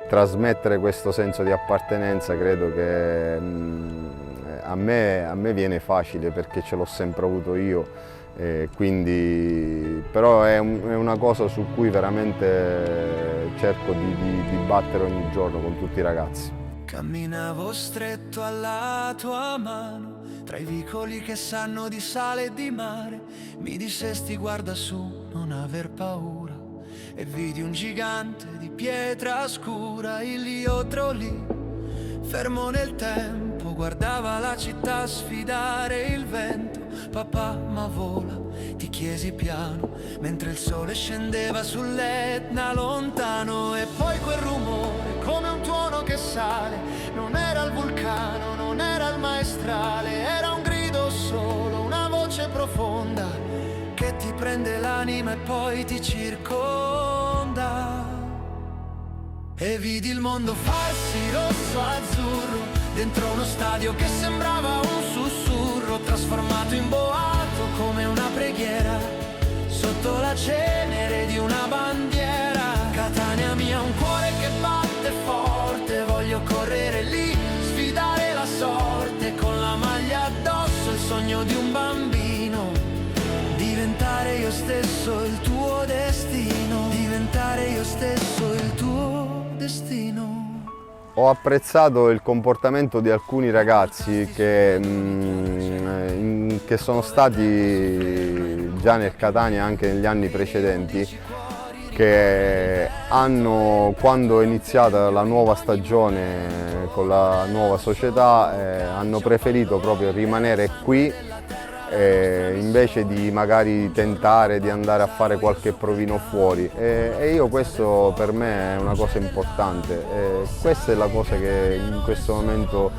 trasmettere questo senso di appartenenza credo che a me viene facile perché ce l'ho sempre avuto io, però è una cosa su cui veramente cerco di battere ogni giorno con tutti i ragazzi. Camminavo stretto alla tua mano, tra i vicoli che sanno di sale e di mare. Mi dissesti guarda su, non aver paura, e vidi un gigante di pietra scura. Iliotro lì, fermo nel tempo, guardava la città sfidare il vento. Papà, ma vola, ti chiesi piano, mentre il sole scendeva sull'Etna lontano. E poi quel rumore, come un tuono che sale, non era il vulcano, non era il maestrale, era un grido solo, una voce profonda che ti prende l'anima e poi ti circonda. E vidi il mondo farsi rosso azzurro dentro uno stadio che sembrava un sussurro, trasformato in boato come una preghiera sotto la cenere di una bandiera. Catania mia, un cuore che batte forte, voglio correre lì, sfidare la sorte, con la maglia addosso, il sogno di un bambino, diventare io stesso il tuo destino, diventare io stesso il tuo destino. Ho apprezzato il comportamento di alcuni ragazzi che sono stati già nel Catania anche negli anni precedenti, che quando è iniziata la nuova stagione con la nuova società, hanno preferito proprio rimanere qui invece di magari tentare di andare a fare qualche provino fuori, e io questo per me è una cosa importante, questa è la cosa che in questo momento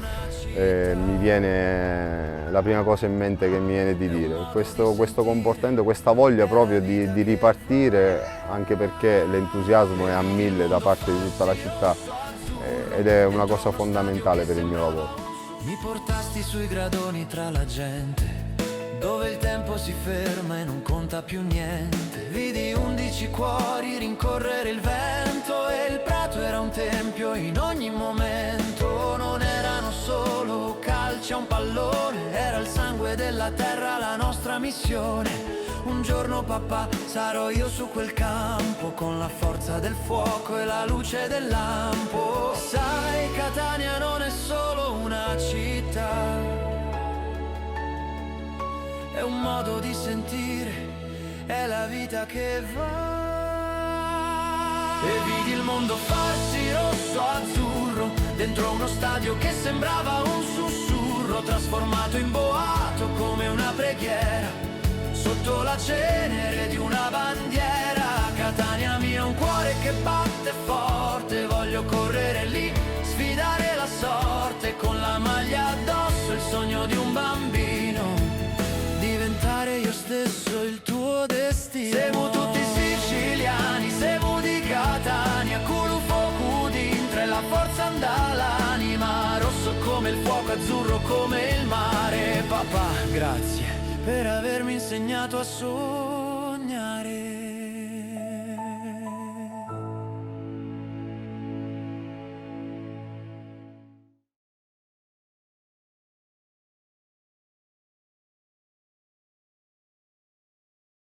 mi viene, la prima cosa in mente che mi viene di dire, questo comportamento, questa voglia proprio di ripartire, anche perché l'entusiasmo è a 1000 da parte di tutta la città, ed è una cosa fondamentale per il mio lavoro. Mi portasti sui gradoni tra la gente, dove il tempo si ferma e non conta più niente. Vidi 11 cuori rincorrere il vento, e il prato era un tempio in ogni momento. Non erano solo calci a un pallone, era il sangue della terra la nostra missione. Un giorno papà sarò io su quel campo, con la forza del fuoco e la luce del lampo. Sai, Catania non è solo una città, è un modo di sentire, è la vita che va. E vidi il mondo farsi rosso azzurro dentro uno stadio che sembrava un sussurro, trasformato in boato come una preghiera sotto la cenere di una bandiera. Catania mia, un cuore che batte forte, voglio correre lì, sfidare la sorte, con la maglia addosso, il sogno di un bambino, diventare io stesso il tuo destino. Siamo tutti siciliani, siamo di Catania, culo fuoco dintre, la forza anda l'anima, rosso come il fuoco, azzurro come il mare. Papà, grazie per avermi insegnato a sognare.